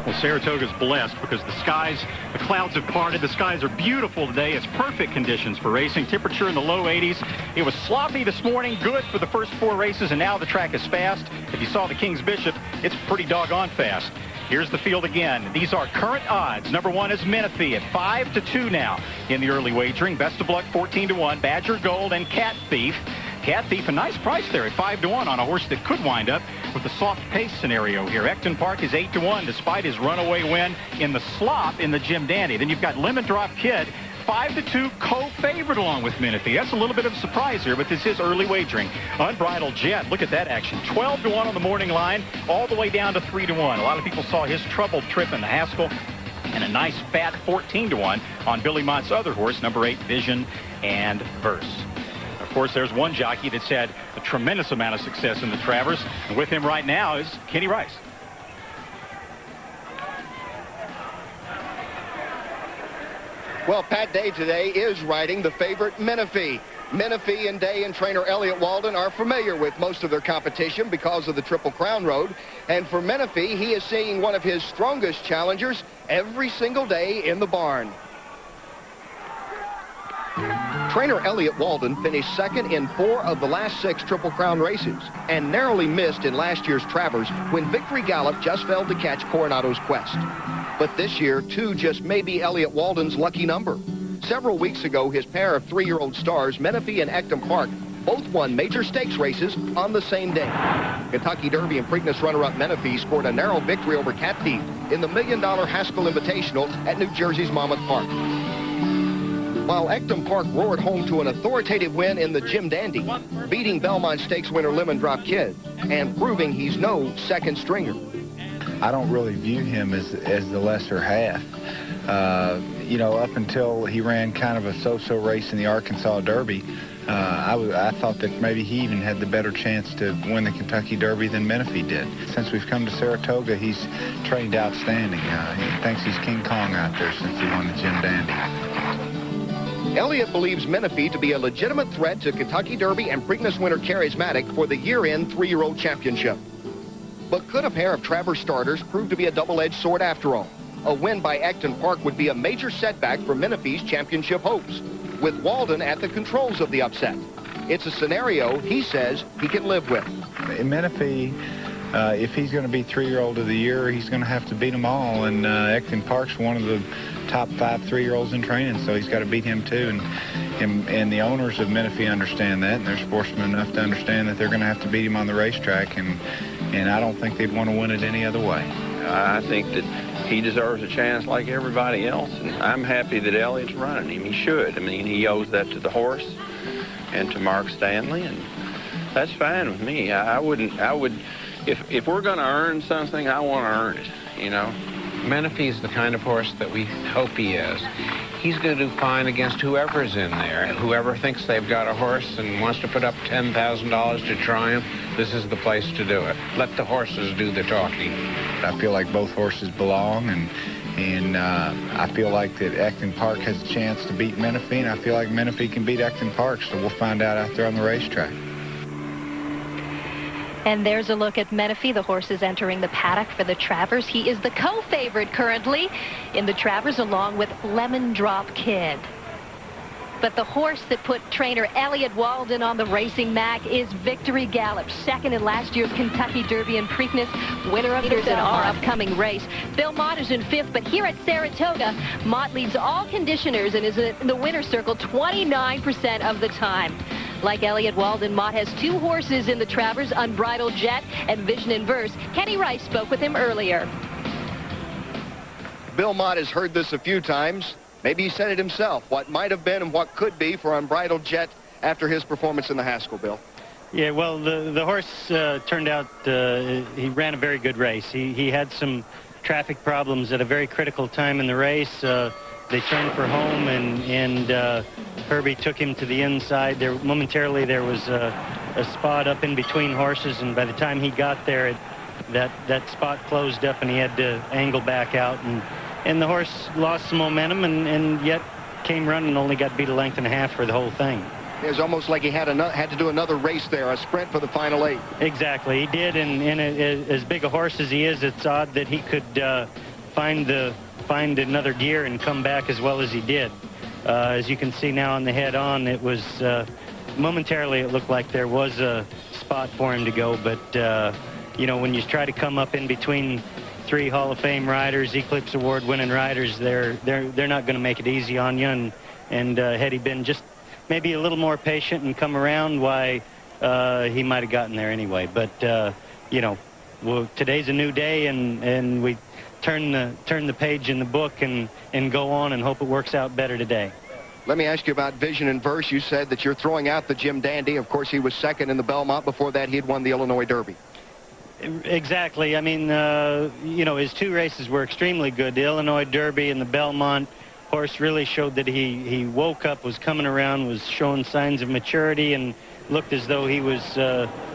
Well, Saratoga's blessed because the clouds have parted. The skies are beautiful today. It's perfect conditions for racing. Temperature in the low 80s. It was sloppy this morning, good for the first 4 races, and now the track is fast. If you saw the King's Bishop, it's pretty doggone fast. Here's the field again. These are current odds. Number 1 is Menifee at 5-2 now in the early wagering. Best of Luck 14-1. Badger Gold and Cat Thief. Cat Thief, a nice price there at 5-1 on a horse that could wind up with the soft pace scenario here. Ecton Park is 8-1 despite his runaway win in the slop in the Jim Dandy. Then you've got Lemon Drop Kid, 5-2 co-favorite along with Menifee. That's a little bit of a surprise here, but this is early wagering. Unbridled Jet, look at that action. 12-1 on the morning line, all the way down to 3-1. A lot of people saw his troubled trip in the Haskell, and a nice fat 14-1 on Billy Mott's other horse, number 8, Vision and Verse. Of course, there's one jockey that's had a tremendous amount of success in the Travers, and with him right now is Kenny Rice. Well, Pat Day today is riding the favorite Menifee. Menifee and Day and trainer Elliott Walden are familiar with most of their competition because of the Triple Crown Road. And for Menifee, he is seeing one of his strongest challengers every single day in the barn. Trainer Elliott Walden finished second in 4 of the last 6 Triple Crown races and narrowly missed in last year's Travers when Victory Gallop just failed to catch Coronado's Quest. But this year, 2 just may be Elliott Walden's lucky number. Several weeks ago, his pair of 3-year-old stars, Menifee and Ecton Park, both won major stakes races on the same day. Kentucky Derby and Preakness runner-up Menifee scored a narrow victory over Cat Thief in the $1 Million Haskell Invitational at New Jersey's Monmouth Park. While Ecton Park roared home to an authoritative win in the Jim Dandy, beating Belmont Stakes winner Lemon Drop Kid and proving he's no second stringer. I don't really view him as the lesser half. You know, up until he ran kind of a so-so race in the Arkansas Derby, I thought that maybe he even had the better chance to win the Kentucky Derby than Menifee did. Since we've come to Saratoga, he's trained outstanding. He thinks he's King Kong out there since he won the Jim Dandy. Elliott believes Menifee to be a legitimate threat to Kentucky Derby and Preakness winner Charismatic for the year-end 3-year-old championship. But could a pair of Travers starters prove to be a double-edged sword after all? A win by Ecton Park would be a major setback for Menifee's championship hopes, with Walden at the controls of the upset. It's a scenario he says he can live with. Menifee, if he's going to be 3-year-old of the year, he's going to have to beat them all, and Ecton Park's one of the top 5 3-year-olds in training, so he's got to beat him too. And the owners of Menifee understand that, and they're sportsmen enough to understand that they're going to have to beat him on the racetrack, and I don't think they'd want to win it any other way. I think that he deserves a chance like everybody else, and I'm happy that Elliott's running him. He should. I mean, he owes that to the horse and to Mark Stanley, and that's fine with me. If we're going to earn something, I want to earn it, you know. Menifee's the kind of horse that we hope he is. He's going to do fine against whoever's in there. Whoever thinks they've got a horse and wants to put up $10,000 to try him, this is the place to do it. Let the horses do the talking. I feel like both horses belong, and I feel like that Ecton Park has a chance to beat Menifee, and I feel like Menifee can beat Ecton Park, so we'll find out there on the racetrack. And there's a look at Menifee. The horse is entering the paddock for the Travers. He is the co-favorite currently in the Travers along with Lemon Drop Kid. But the horse that put trainer Elliott Walden on the racing mat is Victory Gallop, second in last year's Kentucky Derby and Preakness, winner of leaders in our upcoming race. Belmont is in 5th, but here at Saratoga, Mott leads all conditioners and is in the winner's circle 29% of the time. Like Elliott Walden, Mott has 2 horses in the Travers, Unbridled Jet and Vision and Verse. Kenny Rice spoke with him earlier. Bill Mott has heard this a few times. Maybe he said it himself, what might have been and what could be for Unbridled Jet after his performance in the Haskell, Bill. Yeah, well, the horse turned out, he ran a very good race. He had some traffic problems at a very critical time in the race. They turned for home, and Herbie took him to the inside. Momentarily, there was a spot up in between horses, and by the time he got there, that spot closed up, and he had to angle back out. And the horse lost some momentum, and yet came running and only got beat a length and a half for the whole thing. It was almost like he had to do another race there, a sprint for the final 8. Exactly, he did, and as big a horse as he is, it's odd that he could find another gear and come back as well as he did. As you can see now on the head-on, it was momentarily it looked like there was a spot for him to go, but you know, when you try to come up in between 3 Hall of Fame riders, Eclipse Award-winning riders, they're not going to make it easy on you. And had he been just maybe a little more patient and come around, why he might have gotten there anyway. But you know, well, today's a new day, and we turn the page in the book and go on and hope it works out better today. Let me ask you about vision and verse. You said that you're throwing out the Jim Dandy. Of course, he was second in the Belmont. Before that, he had won the Illinois Derby. Exactly. I mean, you know, his 2 races were extremely good. The Illinois Derby and the Belmont horse really showed that he woke up, was coming around, was showing signs of maturity, and looked as though he was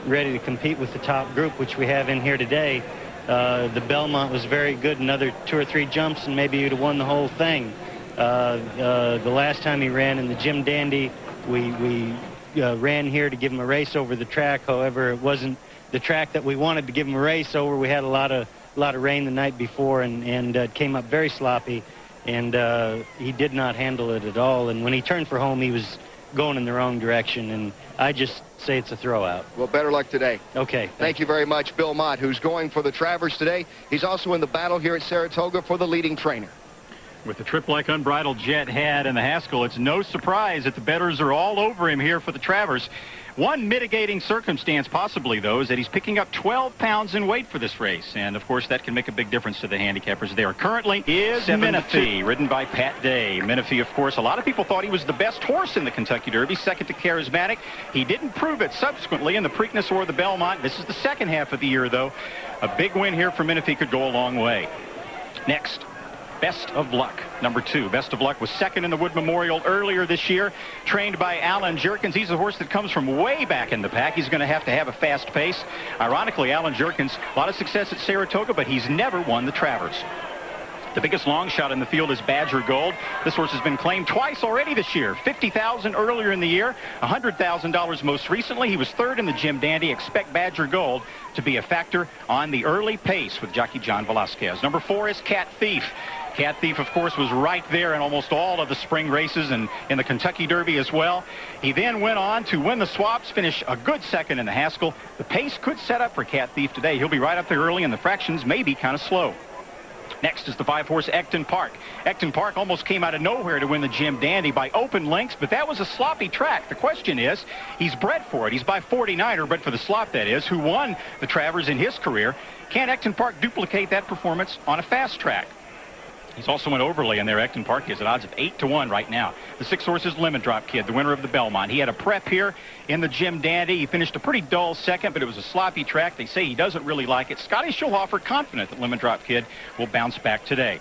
ready to compete with the top group, which we have in here today. The Belmont was very good. Another 2 or 3 jumps, and maybe he'd have won the whole thing. The last time he ran in the Jim Dandy, we ran here to give him a race over the track. However, it wasn't the track that we wanted to give him a race over. We had a lot of rain the night before, and it came up very sloppy, and he did not handle it at all. And when he turned for home, he was going in the wrong direction, and I just say it's a throwout. Well, better luck today. Okay. Thank you very much, Bill Mott, who's going for the Travers today. He's also in the battle here at Saratoga for the leading trainer. With the trip like Unbridled Jet had in the Haskell, it's no surprise that the bettors are all over him here for the Travers. One mitigating circumstance possibly, though, is that he's picking up 12 pounds in weight for this race. And, of course, that can make a big difference to the handicappers there. Currently is Menifee, ridden by Pat Day. Menifee, of course, a lot of people thought he was the best horse in the Kentucky Derby, second to Charismatic. He didn't prove it subsequently in the Preakness or the Belmont. This is the second half of the year, though. A big win here for Menifee could go a long way. Next, Best of Luck, number 2. Best of Luck was second in the Wood Memorial earlier this year, trained by Alan Jerkins. He's a horse that comes from way back in the pack. He's going to have a fast pace. Ironically, Alan Jerkins, a lot of success at Saratoga, but he's never won the Travers. The biggest long shot in the field is Badger Gold. This horse has been claimed twice already this year. $50,000 earlier in the year, $100,000 most recently. He was third in the Jim Dandy. Expect Badger Gold to be a factor on the early pace with jockey John Velasquez. Number 4 is Cat Thief. Cat Thief, of course, was right there in almost all of the spring races and in the Kentucky Derby as well. He then went on to win the swaps, finish a good second in the Haskell. The pace could set up for Cat Thief today. He'll be right up there early, and the fractions may be kind of slow. Next is the 5-horse Ecton Park. Ecton Park almost came out of nowhere to win the Jim Dandy by open lengths, but that was a sloppy track. The question is, he's bred for it. He's by 49er, bred for the slop, that is, who won the Travers in his career. Can Ecton Park duplicate that performance on a fast track? He's also an overlay in there. Ecton Park is at odds of 8-1 right now. The 6-horse is Lemon Drop Kid, the winner of the Belmont. He had a prep here in the Jim Dandy. He finished a pretty dull second, but it was a sloppy track. They say he doesn't really like it. Scotty Schulhofer confident that Lemon Drop Kid will bounce back today.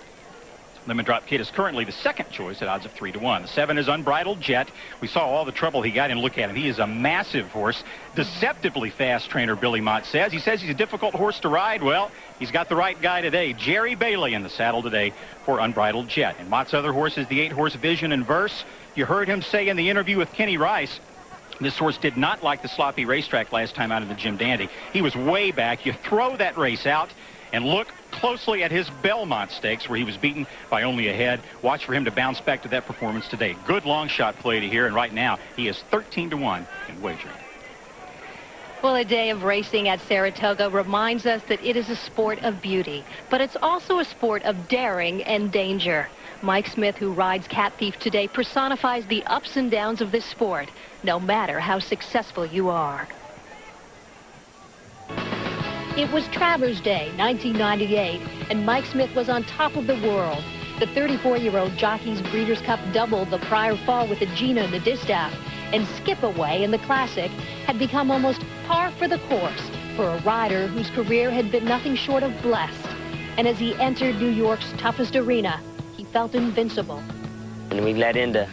Lemon Drop Kid is currently the second choice at odds of 3-1. The 7 is Unbridled Jet. We saw all the trouble he got in. Look at him. He is a massive horse. Deceptively fast, trainer Billy Mott says. He says he's a difficult horse to ride. Well, he's got the right guy today. Jerry Bailey in the saddle today for Unbridled Jet. And Mott's other horse is the 8-horse Vision and Verse. You heard him say in the interview with Kenny Rice, this horse did not like the sloppy racetrack last time out of the Jim Dandy. He was way back. You throw that race out and look closely at his Belmont Stakes, where he was beaten by only a head. Watch for him to bounce back to that performance today. Good long shot play to here, and right now he is 13-1 in wagering. Well, a day of racing at Saratoga reminds us that it is a sport of beauty, but it's also a sport of daring and danger. Mike Smith, who rides Cat Thief today, personifies the ups and downs of this sport, no matter how successful you are. It was Travers Day, 1998, and Mike Smith was on top of the world. The 34-year-old jockey's Breeders' Cup doubled the prior fall with the Gina and the Distaff, and Skip Away in the Classic had become almost par for the course for a rider whose career had been nothing short of blessed. And as he entered New York's toughest arena, he felt invincible. And we let into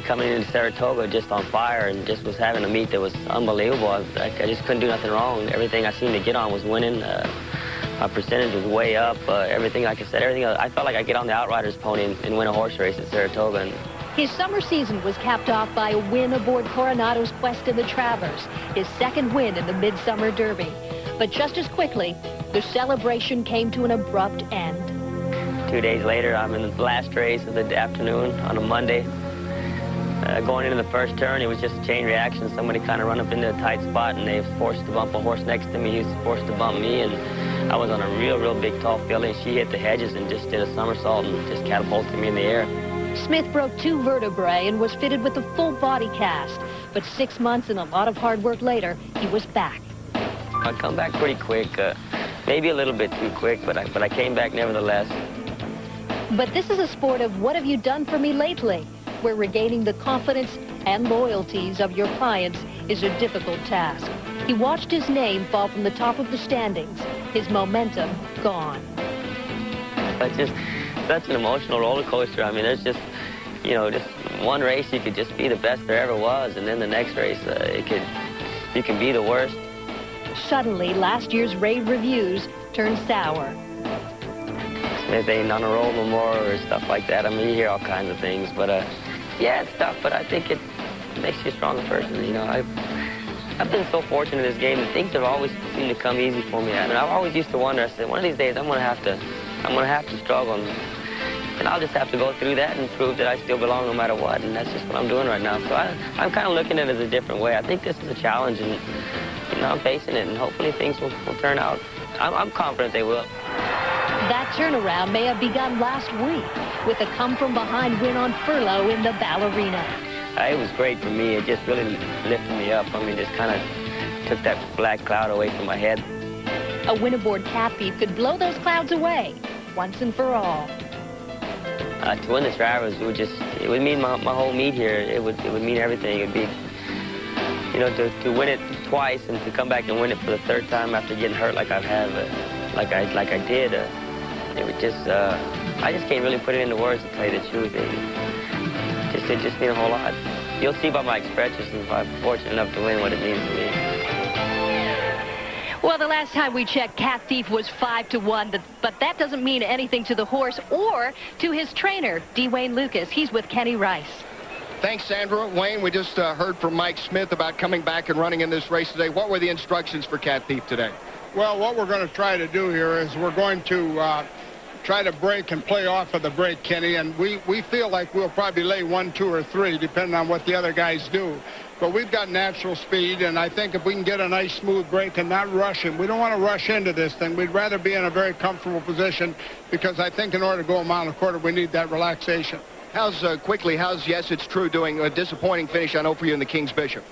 coming into Saratoga just on fire, and just was having a meet that was unbelievable. I just couldn't do nothing wrong. Everything I seemed to get on was winning. My percentage was way up. Everything, like I said, everything. I felt like I get on the Outriders pony and win a horse race at Saratoga. And his summer season was capped off by a win aboard Coronado's Quest in the Travers, his second win in the Midsummer Derby. But just as quickly, the celebration came to an abrupt end. 2 days later, I'm in the last race of the afternoon on a Monday. Going into the first turn, it was just a chain reaction. Somebody kind of run up into a tight spot, and they was forced to bump a horse next to me. He was forced to bump me, and I was on a real big tall filly, and she hit the hedges and just did a somersault and just catapulted me in the air. Smith broke 2 vertebrae and was fitted with a full body cast. But 6 months and a lot of hard work later, he was back. I come back pretty quick, maybe a little bit too quick, but I came back nevertheless. But this is a sport of what have you done for me lately, where regaining the confidence and loyalties of your clients is a difficult task. He watched his name fall from the top of the standings, his momentum gone. It's just such an emotional roller coaster. I mean, there's just, you know, just one race you could just be the best there ever was, and then the next race you can be the worst. Suddenly, last year's rave reviews turned sour. Smith ain't on a roll no more or stuff like that. I mean, you hear all kinds of things, but yeah, it's tough, but I think it makes you a stronger person. You know, I've been so fortunate in this game that things have always seemed to come easy for me. I mean, I've always used to wonder, I said, one of these days I'm gonna have to struggle, and I'll just have to go through that and prove that I still belong no matter what, and that's just what I'm doing right now. So I'm kind of looking at it as a different way. I think this is a challenge, and you know, I'm facing it, and hopefully things will turn out. I'm confident they will. That turnaround may have begun last week with a come-from-behind win on furlough in the Ballerina. It was great for me. It just really lifted me up. I mean, just kind of took that black cloud away from my head. A win aboard Cat Thief could blow those clouds away once and for all. To win the Travers, it would mean my whole meet here. It would mean everything. It'd be, you know, to win it twice and to come back and win it for the 3rd time after getting hurt like I've had, like I did. It would just, I just can't really put it into words to tell you the truth. It just means a whole lot. You'll see by my expressions if I'm fortunate enough to win what it means to me. Well, the last time we checked, Cat Thief was 5-1, but that doesn't mean anything to the horse or to his trainer, D. Wayne Lucas. He's with Kenny Rice. Thanks, Sandra. Wayne, we just heard from Mike Smith about coming back and running in this race today. What were the instructions for Cat Thief today? Well, what we're going to try to do here is we're going to try to break and play off of the break, Kenny, and we feel like we'll probably lay 1, 2, or 3, depending on what the other guys do. But we've got natural speed, and I think if we can get a nice smooth break and not rush him, we don't want to rush into this thing. We'd rather be in a very comfortable position, because I think in order to go a mile and a quarter, we need that relaxation. How's Yes It's True doing? A disappointing finish, I know, for you in the King's Bishop.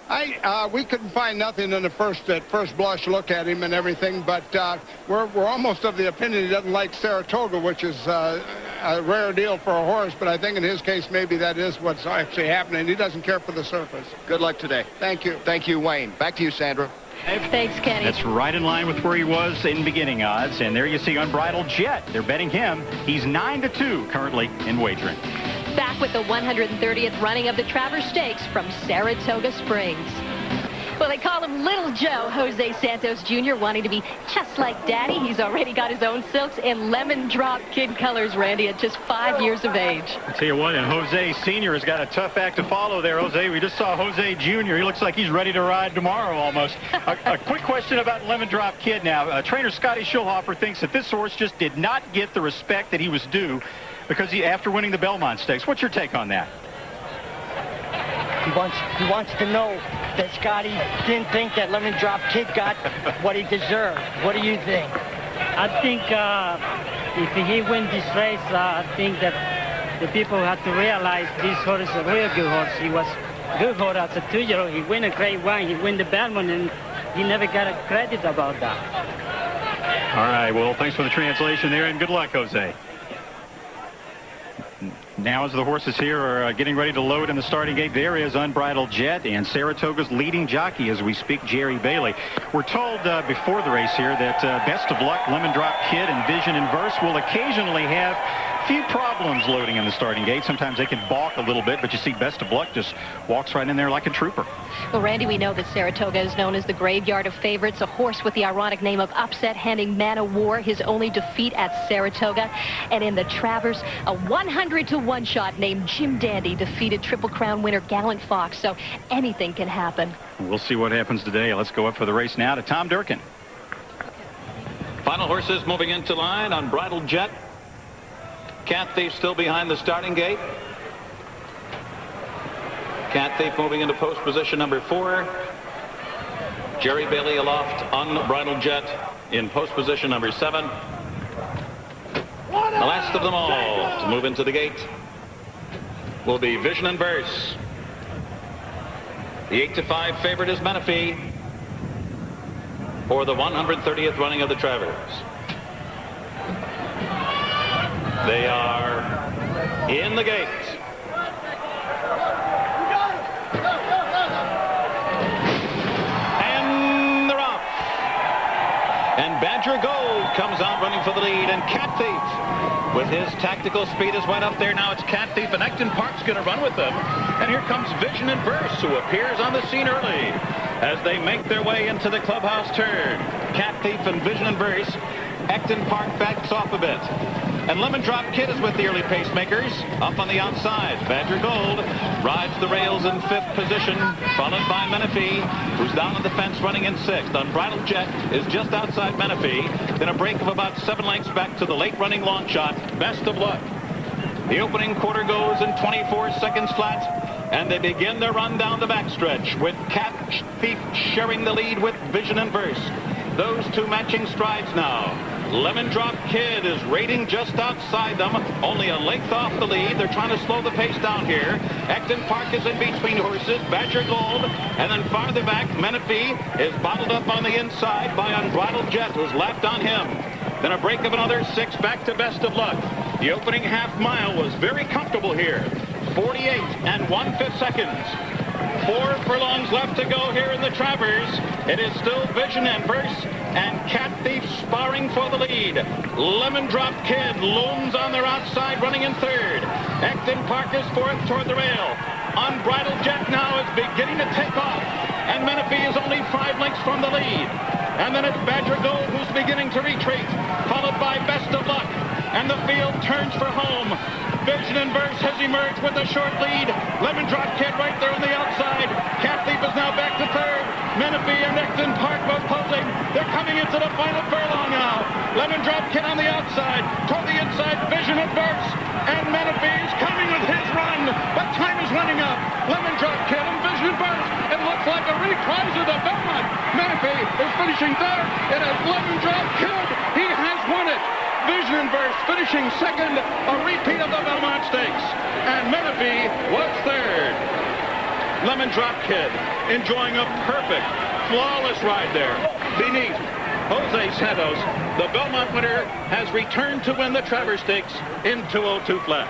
We couldn't find nothing in the first blush look at him and everything, but we're almost of the opinion he doesn't like Saratoga, which is a rare deal for a horse, but I think in his case maybe that is what's actually happening. He doesn't care for the surface. Good luck today. Thank you. Thank you, Wayne. Back to you, Sandra. Thanks, Kenny. That's right in line with where he was in beginning odds. And there you see Unbridled Jet. They're betting him. He's 9-2 currently in wagering. Back with the 130th running of the Travers Stakes from Saratoga Springs. Well, they call him Little Joe, Jose Santos Jr., wanting to be just like Daddy. He's already got his own silks in lemon drop kid colors, Randy, at just 5 years of age. I'll tell you what, and Jose Sr. has got a tough act to follow there, Jose. We just saw Jose Jr. He looks like he's ready to ride tomorrow almost. A quick question about Lemon Drop Kid now. Trainer Scotty Schulhofer thinks that this horse just did not get the respect that he was due because after winning the Belmont Stakes. What's your take on that? He wants to know that Scotty didn't think that Lemon Drop Kid got what he deserved. What do you think? I think if he wins this race, I think that the people have to realize this horse is a real good horse. He was a good horse as a 2-year-old. He won a Grade 1. He won the Belmont, and he never got a credit about that. All right, well, thanks for the translation there, and good luck, Jose. Now as the horses here are getting ready to load in the starting gate, there is Unbridled Jet and Saratoga's leading jockey as we speak, Jerry Bailey. We're told before the race here that Best of Luck, Lemon Drop Kid, and Vision and Verse will occasionally have a few problems loading in the starting gate. Sometimes they can balk a little bit, but you see Best of Luck just walks right in there like a trooper. Well, Randy, we know that Saratoga is known as the graveyard of favorites, a horse with the ironic name of Upset, handing Man of War his only defeat at Saratoga. And in the Travers, a 100-to-1 shot named Jim Dandy defeated Triple Crown winner Gallant Fox, so anything can happen. We'll see what happens today. Let's go up for the race now to Tom Durkin. Final horses moving into line. Unbridled Jet Cat Thief still behind the starting gate. Cat Thief moving into post position number 4. Jerry Bailey aloft, Unbridled Jet in post position number 7. The last of them all to move into the gate will be Vision and Verse. The 8-5 favorite is Menifee for the 130th running of the Travers. They are in the gate. And they're off. And Badger Gold comes out running for the lead, and Cat Thief with his tactical speed has went up there. Now it's Cat Thief, and Ecton Park's going to run with them. And here comes Vision and Verse, who appears on the scene early as they make their way into the clubhouse turn. Cat Thief and Vision and Verse. Ecton Park backs off a bit. And Lemon Drop Kid is with the early pacemakers. Up on the outside, Badger Gold rides the rails in 5th position, followed by Menifee, who's down on the fence running in 6th. Unbridled Jet is just outside Menifee. Then a break of about 7 lengths back to the late running long shot, Best of Luck. The opening quarter goes in 24 seconds flat, and they begin their run down the backstretch with Cat Thief sharing the lead with Vision and Verse. Those two matching strides now. Lemon Drop Kid is rating just outside them, only a length off the lead. They're trying to slow the pace down here. Ecton Park is in between horses, Badger Gold, and then farther back, Menifee is bottled up on the inside by Unbridled Jet, who's lapped on him. Then a break of another 6 back to Best of Luck. The opening half mile was very comfortable here. 48 1/5 seconds. 4 furlongs left to go here in the Travers. It is still Vision and Verse and Cat Thief sparring for the lead. Lemon Drop Kid looms on their outside, running in 3rd. Ecton Park is 4th toward the rail. Unbridled Jet now is beginning to take off, and Menifee is only 5 lengths from the lead. And then it's Badger Gold who's beginning to retreat, followed by Best of Luck. And the field turns for home. Vision and Verse has emerged with a short lead. Lemon Drop Kid right there on the outside. Cat Thief is now back to 3rd. Menifee and Ecton Park both closing. They're coming into the final furlong now. Lemon Drop Kid on the outside. Toward the inside, Vision and Verse. And Menifee is coming with his run. But time is running up. Lemon Drop Kid and Vision and Verse. It looks like a reprise of the Belmont. Menifee is finishing 3rd. It is Lemon Drop Kid. He has won it. Vision and Verse finishing 2nd, a repeat of the Belmont Stakes. And Menifee was 3rd. Lemon Drop Kid enjoying a perfect, flawless ride there beneath Jose Santos. The Belmont winner has returned to win the Travers Stakes in 202 flat.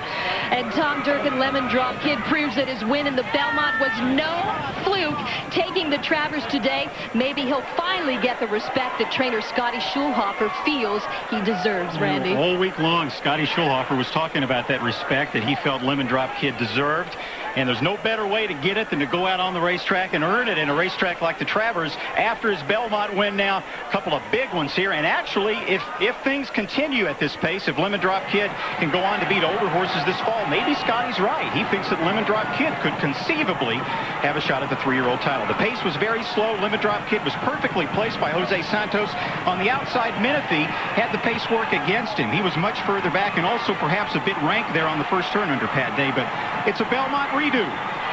And Tom Durkin, Lemon Drop Kid, proves that his win in the Belmont was no fluke. Taking the Travers today, maybe he'll finally get the respect that trainer Scotty Schulhofer feels he deserves, Randy. All week long, Scotty Schulhofer was talking about that respect that he felt Lemon Drop Kid deserved. And there's no better way to get it than to go out on the racetrack and earn it in a racetrack like the Travers after his Belmont win now. A couple of big ones here. And actually, if things continue at this pace, if Lemon Drop Kid can go on to beat older horses this fall, maybe Scotty's right. He thinks that Lemon Drop Kid could conceivably have a shot at the 3-year-old title. The pace was very slow. Lemon Drop Kid was perfectly placed by Jose Santos. On the outside, Menifee had the pace work against him. He was much further back and also perhaps a bit rank there on the first turn under Pat Day. But it's a Belmont redo.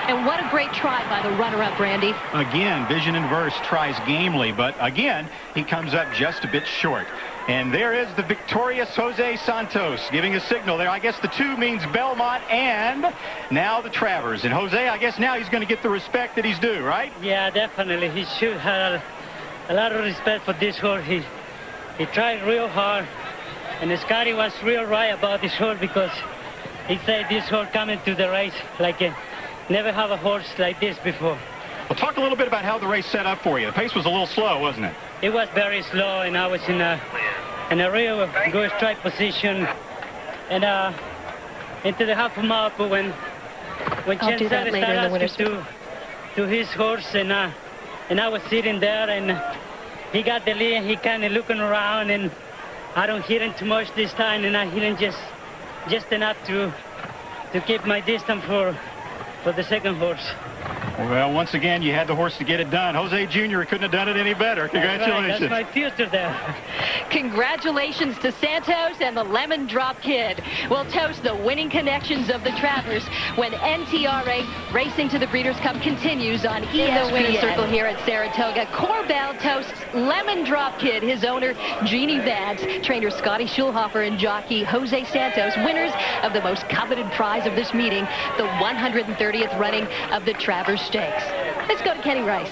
And what a great try by the runner-up, Randy. Again, Vision and Verse tries gamely, but again, he comes up just a bit short. And there is the victorious Jose Santos giving a signal there. I guess the 2 means Belmont and now the Travers. And Jose, I guess now he's going to get the respect that he's due, right? Yeah, definitely. He should have a lot of respect for this horse. He tried real hard. And Scotty was real right about this horse because he said this horse coming to the race like never have a horse like this before. Well, talk a little bit about how the race set up for you. The pace was a little slow, wasn't it? It was very slow, and I was in a real good strike position. And into the half a mile, but when Chen started asking to his horse, and I was sitting there, and he got the lead, and he kind of looking around, and I don't hit him too much this time, and I hit him just enough to keep my distance for the second horse. Well, once again, you had the horse to get it done. Jose Jr. couldn't have done it any better. Congratulations. That's my future there. Congratulations to Santos and the Lemon Drop Kid. We'll toast the winning connections of the Travers when NTRA Racing to the Breeders' Cup continues on ESPN. The winning circle here at Saratoga. Corbell toasts Lemon Drop Kid, his owner, Jeannie Vance, trainer Scotty Schulhofer, and jockey Jose Santos, winners of the most coveted prize of this meeting, the 130th running of the Travers Stakes. Let's go to Kenny Rice.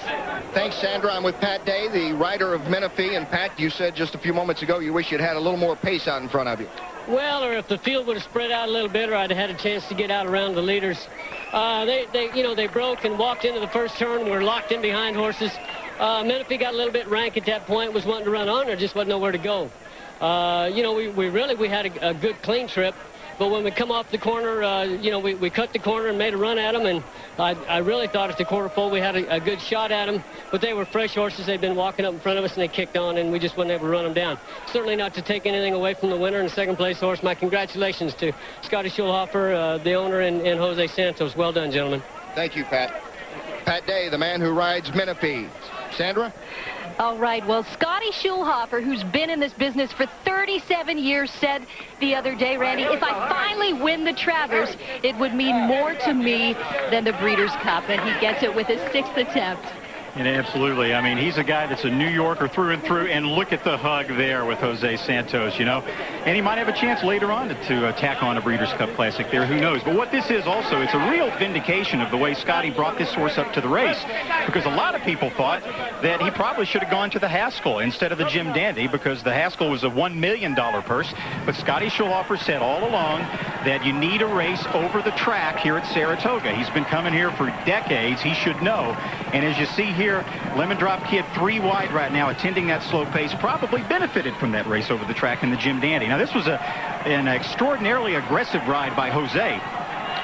Thanks, Sandra. I'm with Pat Day, the rider of Menifee. And Pat, you said just a few moments ago you wish you'd had a little more pace out in front of you. Well, or if the field would have spread out a little bit, or I'd have had a chance to get out around the leaders. They broke and walked into the first turn. Were locked in behind horses. Menifee got a little bit rank at that point, was wanting to run on. There just wasn't nowhere to go. We had a good clean trip. But when we come off the corner, we cut the corner and made a run at them. And I really thought at the quarter pole we had a good shot at them. But they were fresh horses. They'd been walking up in front of us, and they kicked on, and we just wasn't able to run them down. Certainly not to take anything away from the winner and the second-place horse. My congratulations to Scotty Schulhofer, the owner, and Jose Santos. Well done, gentlemen. Thank you, Pat. Pat Day, the man who rides Menifee. Sandra? All right, well, Scotty Schulhofer, who's been in this business for 37 years, said the other day, Randy, if I finally win the Travers, it would mean more to me than the Breeders' Cup, and he gets it with his 6th attempt. And absolutely. I mean, he's a guy that's a New Yorker through and through, and look at the hug there with Jose Santos, And he might have a chance later on to tack on a Breeders' Cup Classic there. Who knows? But what this is also, it's a real vindication of the way Scotty brought this horse up to the race, because a lot of people thought that he probably should have gone to the Haskell instead of the Jim Dandy, because the Haskell was a $1 million purse. But Scotty Schulhofer said all along that you need a race over the track here at Saratoga. He's been coming here for decades. He should know. And as you see here, Lemon Drop Kid 3 wide right now, attending that slow pace, probably benefited from that race over the track in the Jim Dandy. Now, this was an extraordinarily aggressive ride by Jose,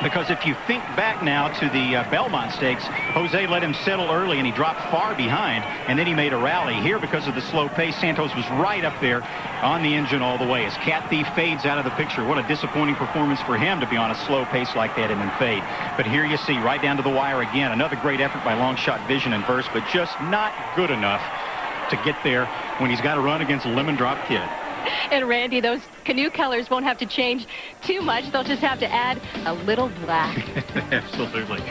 because if you think back now to the Belmont Stakes, Jose let him settle early and he dropped far behind, and then he made a rally. Here, because of the slow pace, Santos was right up there on the engine all the way as Cat Thief fades out of the picture. What a disappointing performance for him to be on a slow pace like that and then fade. But here you see, right down to the wire again, another great effort by Long Shot Vision and Verse, but just not good enough to get there when he's got to run against Lemon Drop Kid. And Randy, those canoe colors won't have to change too much. They'll just have to add a little black. Absolutely.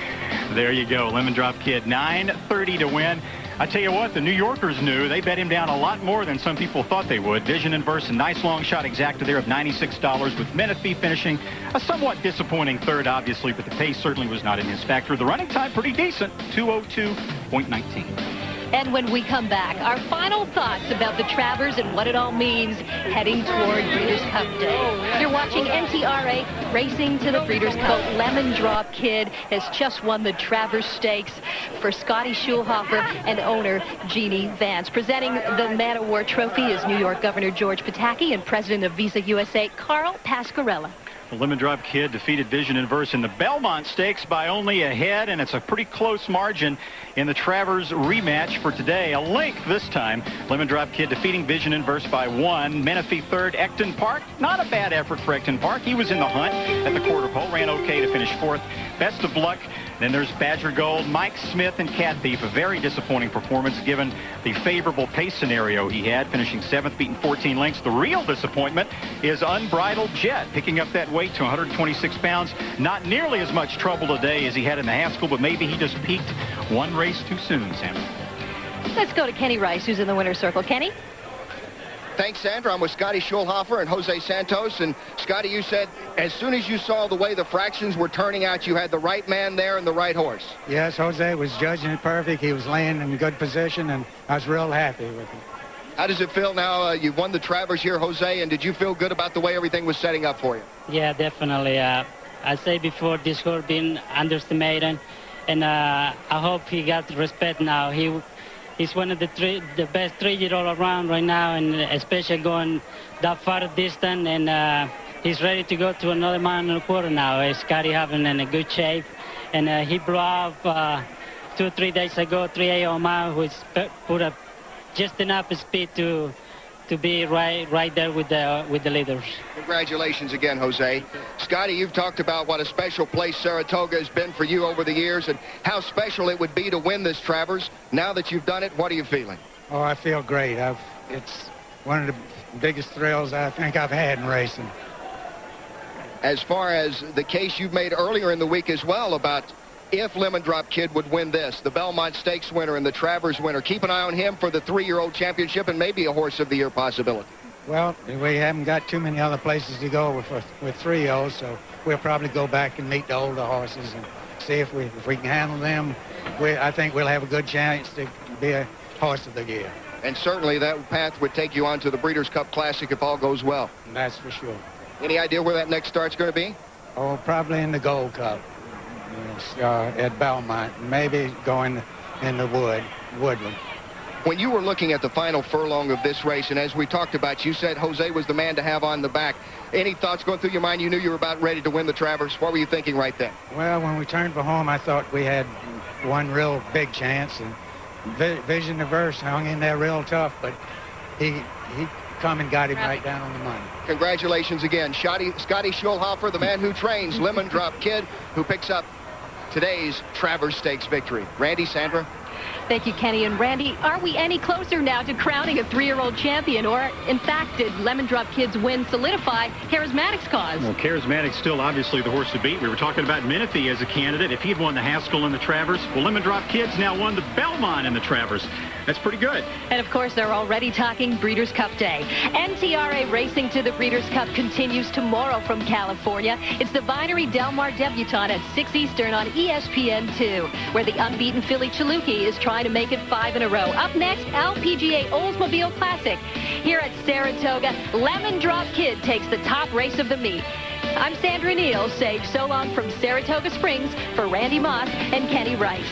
There you go. Lemon Drop Kid, $9.30 to win. I tell you what, the New Yorkers knew. They bet him down a lot more than some people thought they would. Vision and Verse, a nice long shot exacta there of $96, with Menifee finishing a somewhat disappointing third, obviously, but the pace certainly was not in his factor. The running time pretty decent, 2:02.19. And when we come back, our final thoughts about the Travers and what it all means heading toward Breeders' Cup Day. You're watching NTRA Racing to the Breeders' Cup. Lemon Drop Kid has just won the Travers Stakes for Scotty Schulhofer and owner Jeannie Vance. Presenting the Man o' War Trophy is New York Governor George Pataki and President of Visa USA, Carl Pascarella. The Lemon Drop Kid defeated Vision and Verse in the Belmont Stakes by only a head, and it's a pretty close margin in the Travers rematch for today. A length this time. Lemon Drop Kid defeating Vision and Verse by 1. Menifee third. Ecton Park, not a bad effort for Ecton Park. He was in the hunt at the quarter pole, ran okay to finish 4th. Best of luck. Then there's Badger Gold, Mike Smith, and Cat Thief. A very disappointing performance given the favorable pace scenario he had, finishing 7th, beating 14 lengths. The real disappointment is Unbridled Jet, picking up that weight to 126 pounds. Not nearly as much trouble today as he had in the Haskell, but maybe he just peaked one race too soon, Sam. Let's go to Kenny Rice, who's in the winner's circle. Kenny? Thanks, Sandra. I'm with Scotty Schulhofer and Jose Santos. And, Scotty, you said as soon as you saw the way the fractions were turning out, you had the right man there and the right horse. Yes, Jose was judging it perfect. He was laying in good position, and I was real happy with him. How does it feel now? You've won the Travers here, Jose, and did you feel good about the way everything was setting up for you? Yeah, definitely. I said before, this horse been underestimated, and I hope he got respect now. He's one of the best 3-year-old around right now, and especially going that far distance, and he's ready to go to another mile and a quarter now. Scotty having in a good shape, and he blew off 2 or 3 days ago, 3 mile, which put up just enough speed to to be right there with the leaders. Congratulations again, Jose. Scotty, you've talked about what a special place Saratoga has been for you over the years and how special it would be to win this Travers. Now that you've done it, what are you feeling? Oh, I feel great. It's one of the biggest thrills I think I've had in racing. As far as the case you've made earlier in the week as well about if Lemon Drop Kid would win this, the Belmont Stakes winner and the Travers winner, keep an eye on him for the 3-year-old championship and maybe a Horse of the Year possibility. Well, we haven't got too many other places to go with 3-year-olds, so we'll probably go back and meet the older horses and see if we can handle them. I think we'll have a good chance to be a Horse of the Year. And certainly that path would take you on to the Breeders' Cup Classic if all goes well. That's for sure. Any idea where that next start's going to be? Oh, probably in the Gold Cup. Yes, at Belmont, maybe going in the Woodland. When you were looking at the final furlong of this race, and as we talked about, you said Jose was the man to have on the back. Any thoughts going through your mind? You knew you were about ready to win the Travers. What were you thinking right then? Well, when we turned for home, I thought we had one real big chance, and Vision Averse hung in there real tough, but he come and got him right down on the money. Congratulations again. Scotty Schulhofer, the man who trains Lemon Drop Kid, who picks up today's Travers Stakes victory. Randy, Sandra? Thank you, Kenny. And Randy, are we any closer now to crowning a 3-year-old champion? Or, in fact, did Lemon Drop Kid's win solidify Charismatic's cause? Well, Charismatic's still obviously the horse to beat. We were talking about Menifee as a candidate. If he'd won the Haskell and the Travers, well, Lemon Drop Kid's now won the Belmont and the Travers. That's pretty good. And, of course, they're already talking Breeders' Cup Day. NTRA racing to the Breeders' Cup continues tomorrow from California. It's the Vinery Del Mar Debutante at 6 Eastern on ESPN2, where the unbeaten Philly Chaluki is trying to make it 5 in a row. Up next, LPGA Oldsmobile Classic. Here at Saratoga, Lemon Drop Kid takes the top race of the meet. I'm Sandra Neal, saying so long from Saratoga Springs for Randy Moss and Kenny Rice.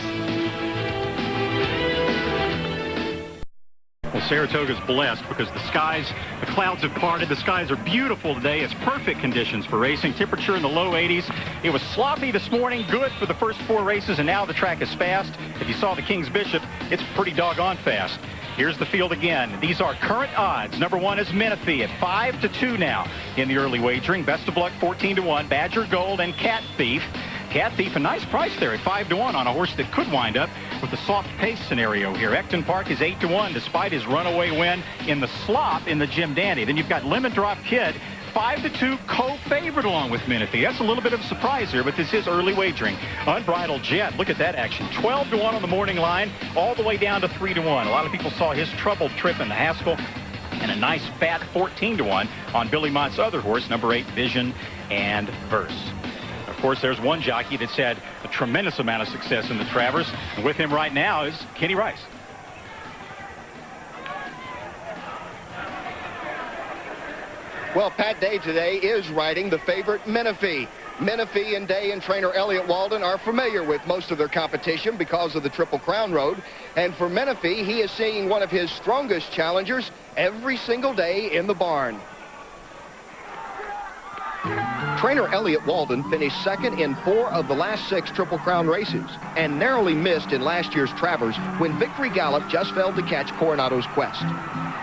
Well, Saratoga's blessed because the clouds have parted. The skies are beautiful today. It's perfect conditions for racing. Temperature in the low 80s. It was sloppy this morning, good for the first 4 races, and now the track is fast. If you saw the King's Bishop, it's pretty doggone fast. Here's the field again. These are current odds. Number 1 is Menifee at 5-2 now in the early wagering. Best of Luck 14-1. Badger Gold and Cat Thief. Cat Thief, a nice price there at 5-1 on a horse that could wind up with a soft pace scenario here. Ecton Park is 8-1 despite his runaway win in the slop in the Jim Dandy. Then you've got Lemon Drop Kid, 5-2 co-favorite along with Menifee. That's a little bit of a surprise here, but this is early wagering. Unbridled Jet, look at that action. 12-1 on the morning line, all the way down to 3-1. A lot of people saw his troubled trip in the Haskell, and a nice fat 14-1 on Billy Mott's other horse, number 8, Vision and Verse. Of course, there's one jockey that's had a tremendous amount of success in the Travers, and with him right now is Kenny Rice. Well, Pat Day today is riding the favorite Menifee. Menifee and Day and trainer Elliott Walden are familiar with most of their competition because of the Triple Crown Road. And for Menifee, he is seeing one of his strongest challengers every single day in the barn. Trainer Elliott Walden finished second in 4 of the last 6 Triple Crown races and narrowly missed in last year's Travers when Victory Gallop just failed to catch Coronado's Quest.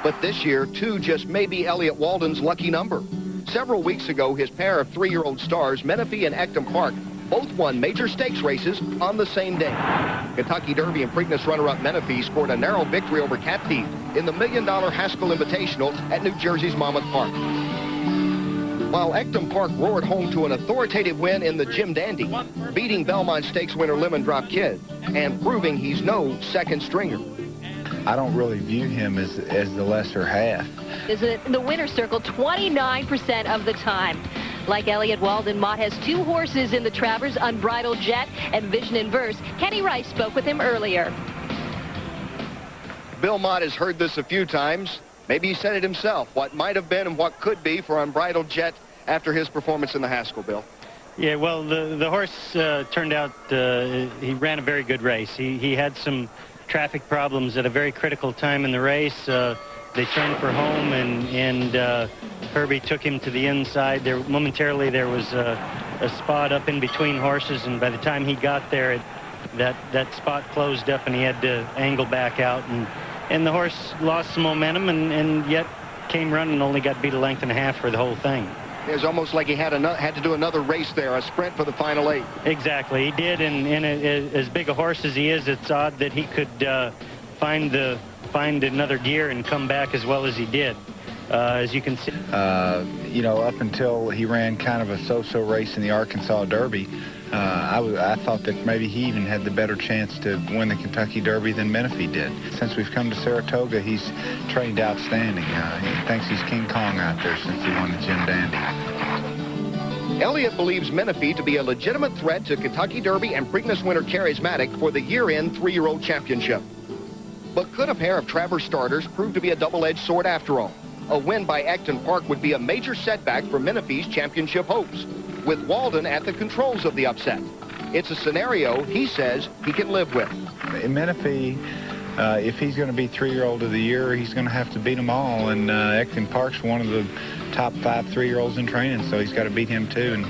But this year, 2 just may be Elliott Walden's lucky number. Several weeks ago, his pair of 3-year-old stars, Menifee and Ecton Park, both won major stakes races on the same day. Kentucky Derby and Preakness runner-up Menifee scored a narrow victory over Cat Thief in the $1 million Haskell Invitational at New Jersey's Monmouth Park. While Ecton Park roared home to an authoritative win in the Jim Dandy, beating Belmont Stakes winner Lemon Drop Kid and proving he's no second stringer. I don't really view him as the lesser half. Is in the winner's circle 29% of the time. Like Elliott Walden, Mott has 2 horses in the Travers, Unbridled Jet and Vision and Verse. Kenny Rice spoke with him earlier. Bill Mott has heard this a few times. Maybe he said it himself, what might have been and what could be for Unbridled Jet after his performance in the Haskell, Bill. Yeah, well, the horse turned out, he ran a very good race. He had some traffic problems at a very critical time in the race. They turned for home, and Herbie took him to the inside. Momentarily, there was a spot up in between horses, and by the time he got there, that spot closed up, and he had to angle back out. And the horse lost some momentum, and yet came running and only got beat a length and a half for the whole thing. It was almost like he had to do another race there, a sprint for the final 8. Exactly, he did, and as big a horse as he is, it's odd that he could find another gear and come back as well as he did. As you can see. You know, up until he ran kind of a so-so race in the Arkansas Derby, I thought that maybe he even had the better chance to win the Kentucky Derby than Menifee did. Since we've come to Saratoga, he's trained outstanding. He thinks he's King Kong out there since he won the Jim Dandy. Elliott believes Menifee to be a legitimate threat to Kentucky Derby and Preakness winner Charismatic for the year-end 3-year-old championship. But could a pair of Travers starters prove to be a double-edged sword after all? A win by Acton Park would be a major setback for Menifee's championship hopes, with Walden at the controls of the upset. It's a scenario he says he can live with. Menifee, if he's going to be 3-year-old of the year, he's going to have to beat them all, and Acton Park's one of the top 5 3-year-olds in training, so he's got to beat him too.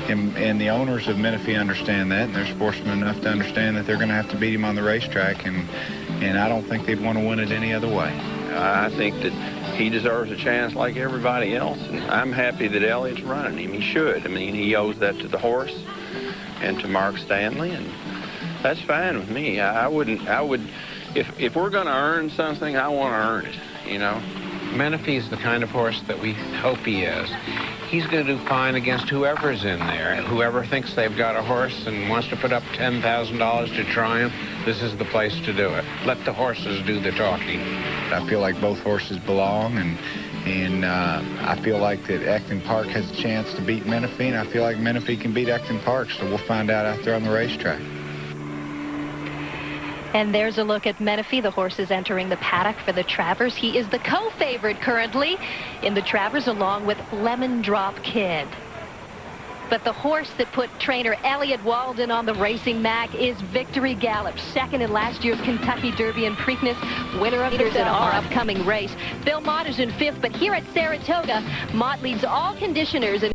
And the owners of Menifee understand that, and they're sportsmen enough to understand that they're going to have to beat him on the racetrack, and I don't think they'd want to win it any other way. I think that he deserves a chance like everybody else, and I'm happy that Elliott's running him. He should. I mean, he owes that to the horse and to Mark Stanley, and that's fine with me. If we're going to earn something, I want to earn it, you know. Menifee's the kind of horse that we hope he is. He's going to do fine against whoever's in there. Whoever thinks they've got a horse and wants to put up $10,000 to try him, this is the place to do it. Let the horses do the talking. I feel like both horses belong, and I feel like that Acton Park has a chance to beat Menifee, and I feel like Menifee can beat Acton Park, so we'll find out out there on the racetrack. And there's a look at Menifee. The horse is entering the paddock for the Travers. He is the co-favorite currently in the Travers, along with Lemon Drop Kid. But the horse that put trainer Elliott Walden on the racing mat is Victory Gallop, second in last year's Kentucky Derby and Preakness, winner of in our upcoming race. Belmont is in 5th, but here at Saratoga, Mott leads all conditioners.